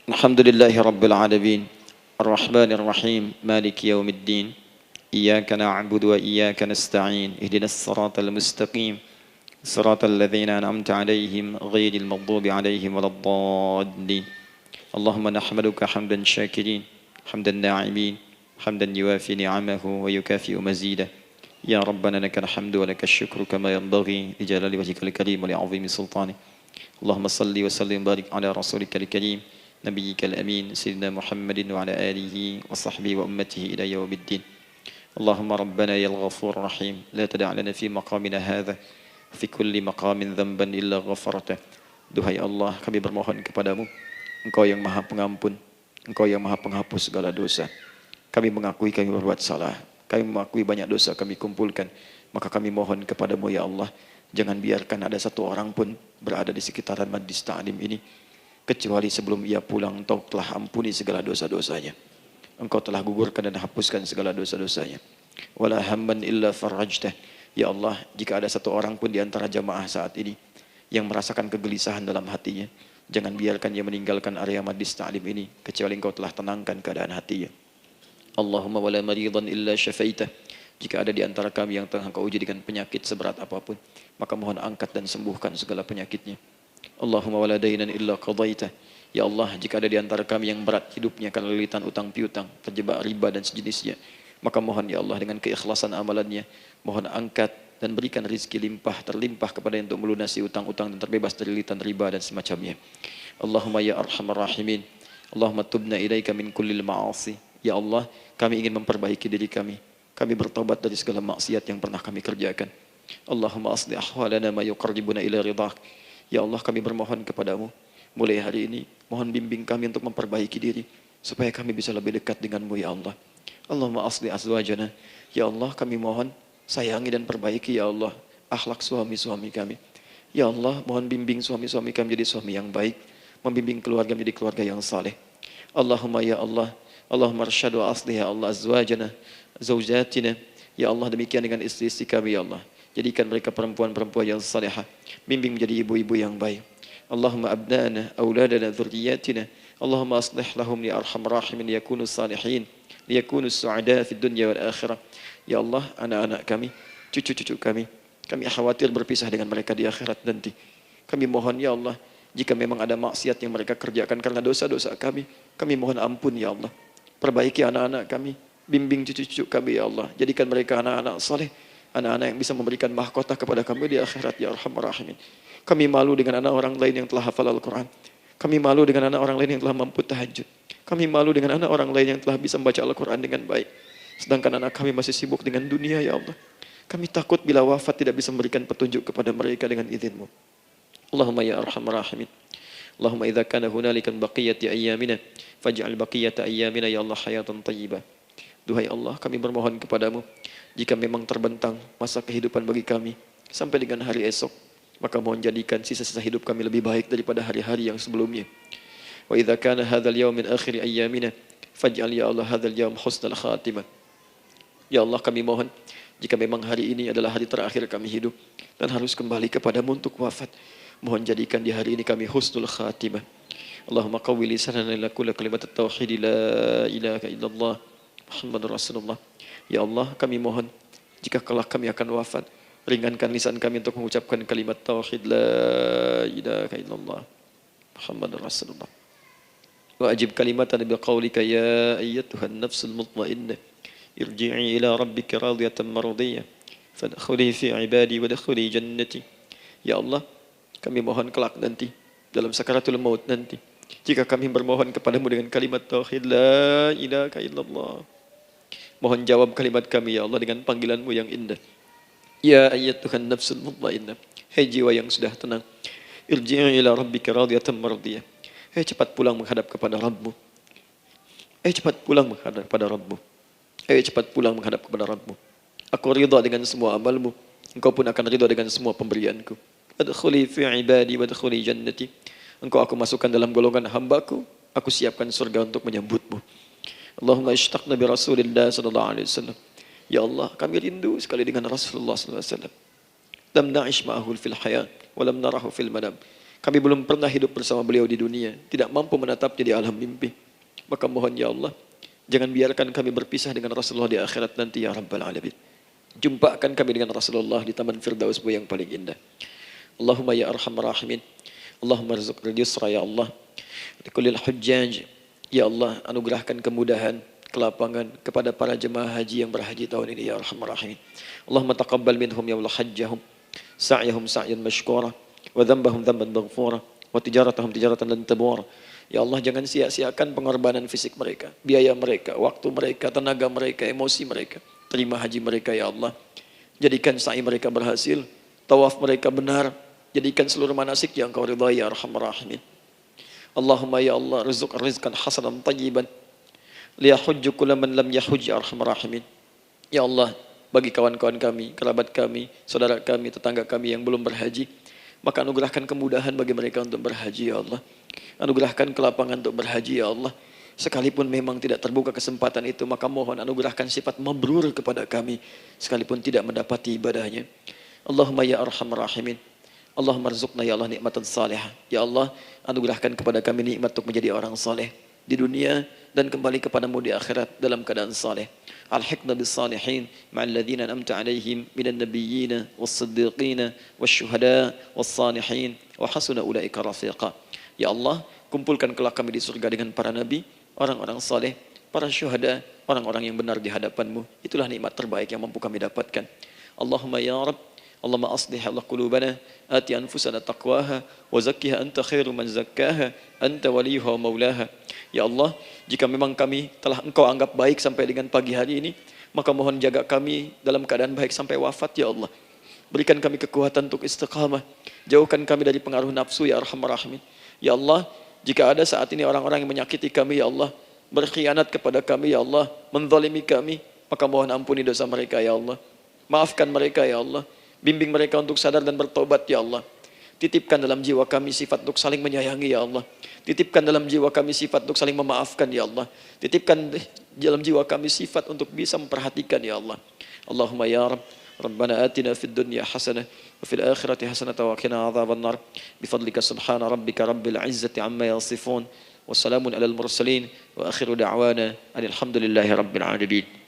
Alhamdulillahi Rabbil Alamin Ar-Rahmanir Rahim Maliki Yawmiddin Iyyaka na'budu wa iyyaka nasta'in Ihdinas siratal mustaqim Siratal ladzina an'amta 'alaihim ghairil maghdubi 'alaihim waladdallin Allahumma nahmaduka hamdan syakirin hamdan na'imin hamdan yuwafi ni'amahu wa yukafi'u mazidah Ya Rabbana lakal hamdu wa lakal syukru kama yanbaghi li jalali wajhikal karim wa li'azimi sultanik Allahumma salli wa sallim barik ala rasulikal karim نبيك الأمين سيدنا محمد وعلى آله وصحبه وأمته إلى يوم الدين اللهم ربنا يا الغفور الرحيم لا تدع لنا في مقامنا هذا في كل مقام ذنبا إلا غفرته Duhai Allah, kami bermohon kepadamu, Engkau yang maha pengampun, Engkau yang maha penghapus segala dosa. Kami mengakui kami berbuat salah, kami mengakui banyak dosa kami kumpulkan, maka kami mohon kepadamu ya Allah, jangan biarkan ada satu orang pun berada di sekitaran majlis ta'lim ini kecuali sebelum ia pulang Engkau telah ampuni segala dosa-dosanya. Engkau telah gugurkan dan hapuskan segala dosa-dosanya. Wala hamman illa farajtah. Ya Allah, jika ada satu orang pun di antara jamaah saat ini yang merasakan kegelisahan dalam hatinya, jangan biarkan ia meninggalkan area majlis ta'lim ini kecuali Engkau telah tenangkan keadaan hatinya. Allahumma wala maridan illa syafaitah. Jika ada di antara kami yang tengah Engkau uji dengan penyakit seberat apapun, maka mohon angkat dan sembuhkan segala penyakitnya. Allahumma wala dainan illa qadaitah. Ya Allah, jika ada di antara kami yang berat hidupnya karena lilitan utang piutang, terjebak riba dan sejenisnya, maka mohon ya Allah dengan keikhlasan amalannya, mohon angkat dan berikan rizki limpah terlimpah kepada untuk melunasi utang-utang dan terbebas dari lilitan riba dan semacamnya. Allahumma ya arhamar rahimin. Allahumma tubna ilaika min kullil ma'asi. Ya Allah, kami ingin memperbaiki diri kami. Kami bertobat dari segala maksiat yang pernah kami kerjakan. Allahumma asli ahwalana ma yuqarribuna ila ridhak. Ya Allah, kami bermohon kepadamu, mulai hari ini, mohon bimbing kami untuk memperbaiki diri, supaya kami bisa lebih dekat denganmu ya Allah. Allahumma asli azwajana. Ya Allah, kami mohon, sayangi dan perbaiki ya Allah, akhlak suami-suami kami. Ya Allah, mohon bimbing suami-suami kami jadi suami yang baik, membimbing keluarga menjadi keluarga yang saleh. Allahumma ya Allah, Allahumma arsyadu asli ya Allah azwajana, zawjatina. Ya Allah, demikian dengan istri-istri kami ya Allah. Jadikan mereka perempuan-perempuan yang salihah, bimbing menjadi ibu-ibu yang baik. Allahumma abnana, auladana, dzurriyyatina. Allahumma aslih lahum ya arhamar rahimin yakunu salihin, liyakunu su'ada fid dunya wal akhirah. Ya Allah, anak-anak kami, cucu-cucu kami khawatir berpisah dengan mereka di akhirat nanti. Kami mohon ya Allah, jika memang ada maksiat yang mereka kerjakan karena dosa-dosa kami mohon ampun ya Allah. Perbaiki anak-anak kami, bimbing cucu-cucu kami ya Allah. Jadikan mereka anak-anak saleh, anak-anak yang bisa memberikan mahkota kepada kami di akhirat ya arhamar rahimin. Kami malu dengan anak orang lain yang telah hafal Al-Quran. Kami malu dengan anak orang lain yang telah mampu tahajud. Kami malu dengan anak orang lain yang telah bisa membaca Al-Quran dengan baik. Sedangkan anak kami masih sibuk dengan dunia ya Allah. Kami takut bila wafat tidak bisa memberikan petunjuk kepada mereka dengan izin-Mu. Allahumma ya arhamar rahimin. Allahumma idza kana hunalika baqiyati ayyamina faj'al baqiyata ayyamina ya Allah hayatan thayyibah. Duhai Allah, kami bermohon kepadamu, jika memang terbentang masa kehidupan bagi kami sampai dengan hari esok, maka mohon jadikan sisa-sisa hidup kami lebih baik daripada hari-hari yang sebelumnya. Wa idza kana hadzal yaum min akhir ayyamina faj'al ya Allah hadzal yaum husnal khatimah. Ya Allah, kami mohon, jika memang hari ini adalah hari terakhir kami hidup dan harus kembali kepadamu untuk wafat, mohon jadikan di hari ini kami husnul khatimah. Allahumma qawwi lisanana ila kulli kalimat at-tauhid la ilaha illallah Muhammadur Rasulullah. Ya Allah, kami mohon, jika kelak kami akan wafat, ringankan lisan kami untuk mengucapkan kalimat tauhid la ilaha illallah Muhammadur Rasulullah. Wa ajib kalimatan bi qaulika ya ayyatuhan nafsul mutmainnah irji'i ila rabbika radiyatan mardiyah fadkhuli fi ibadi wadkhuli jannati. Ya Allah, kami mohon kelak nanti dalam sakaratul maut nanti, jika kami bermohon kepadamu dengan kalimat tauhid la ilaha illallah, mohon jawab kalimat kami ya Allah dengan panggilanmu yang indah. Ya ayyatuhan nafsul mutmainnah, hai jiwa yang sudah tenang, irji'i ila rabbika radiyatan mardiyah. Hai cepat pulang menghadap kepada Rabbmu. Hai cepat pulang menghadap kepada Rabbmu. Hai cepat pulang menghadap kepada Rabbmu. Aku ridha dengan semua amalmu, Engkau pun akan ridha dengan semua pemberianku. Adkhuli fi ibadi wadkhuli jannati. Engkau aku masukkan dalam golongan hambaku, aku siapkan surga untuk menyambutmu. Allahumma ishtaqna bi Rasulillah sallallahu alaihi wasallam. Ya Allah, kami rindu sekali dengan Rasulullah sallallahu alaihi wasallam. Lam na'ish ma'ahu fil hayat wa lam narahu fil manam. Kami belum pernah hidup bersama beliau di dunia, tidak mampu menatapnya di alam mimpi. Maka mohon ya Allah, jangan biarkan kami berpisah dengan Rasulullah di akhirat nanti ya Rabbal Alamin. Jumpakan kami dengan Rasulullah di Taman Firdausmu yang paling indah. Allahumma ya arhamar rahimin. Allahumma rizqna yusra ya Allah. Likulil hujjaj. Ya Allah, anugerahkan kemudahan, kelapangan kepada para jemaah haji yang berhaji tahun ini ya arhamar rahimin. Allahumma taqabbal minhum ya Allah hajjahum, sa'yahum sa'yan mashkura, wa dhanbahum dhanban maghfura, wa tijaratahum tijaratan lan tabur. Ya Allah, jangan sia-siakan pengorbanan fisik mereka, biaya mereka, waktu mereka, tenaga mereka, emosi mereka. Terima haji mereka ya Allah. Jadikan sa'i mereka berhasil, tawaf mereka benar, jadikan seluruh manasik yang Kau ridhai ya arhamar rahimin. Allahumma ya Allah, rizqan hasanan tayyiban liyahujju kulla man lam yahujj ya arhamar rahimin. Ya Allah, bagi kawan-kawan kami, kerabat kami, saudara kami, tetangga kami yang belum berhaji, maka anugerahkan kemudahan bagi mereka untuk berhaji ya Allah. Anugerahkan kelapangan untuk berhaji ya Allah. Sekalipun memang tidak terbuka kesempatan itu, maka mohon anugerahkan sifat mabrur kepada kami sekalipun tidak mendapati ibadahnya. Allahumma ya arhamar rahimin. Allahumma rizqna ya Allah nikmatan salihah. Ya Allah, anugerahkan kepada kami nikmat untuk menjadi orang saleh di dunia dan kembali kepadamu di akhirat dalam keadaan saleh. Alhiqna bis salihin ma'al ladzina an'amta 'alaihim minan nabiyyin was-siddiqin wasyuhada was-salihin wa hasuna ulaika rafiqa. Ya Allah, kumpulkan kelak kami di surga dengan para nabi, orang-orang saleh, para syuhada, orang-orang yang benar di hadapan-Mu. Itulah nikmat terbaik yang mampu kami dapatkan. Allahumma ya Rabb, Allahumma aslih Allah qulubana, ati anfusana taqwaha, wa zakkiha anta khairu man zakkaha, anta waliyuha wa maulaha. Ya Allah, jika memang kami telah Engkau anggap baik sampai dengan pagi hari ini, maka mohon jaga kami dalam keadaan baik sampai wafat ya Allah. Berikan kami kekuatan untuk istiqamah, jauhkan kami dari pengaruh nafsu ya arhamar rahimin. Ya Allah, jika ada saat ini orang-orang yang menyakiti kami ya Allah, berkhianat kepada kami ya Allah, menzalimi kami, maka mohon ampuni dosa mereka ya Allah. Maafkan mereka ya Allah. Bimbing mereka untuk sadar dan bertobat ya Allah. Titipkan dalam jiwa kami sifat untuk saling menyayangi ya Allah. Titipkan dalam jiwa kami sifat untuk saling memaafkan ya Allah. Titipkan dalam jiwa kami sifat untuk bisa memperhatikan ya Allah. Allahumma ya Rabb, Rabbana atina fid dunya hasanah wa fil akhirati hasanah wa qina adzaban nar. Bifadlika subhana rabbika rabbil izzati amma yasifun. Wassalamun alal mursalin wa akhiru da'wana alhamdulillahi rabbil alamin.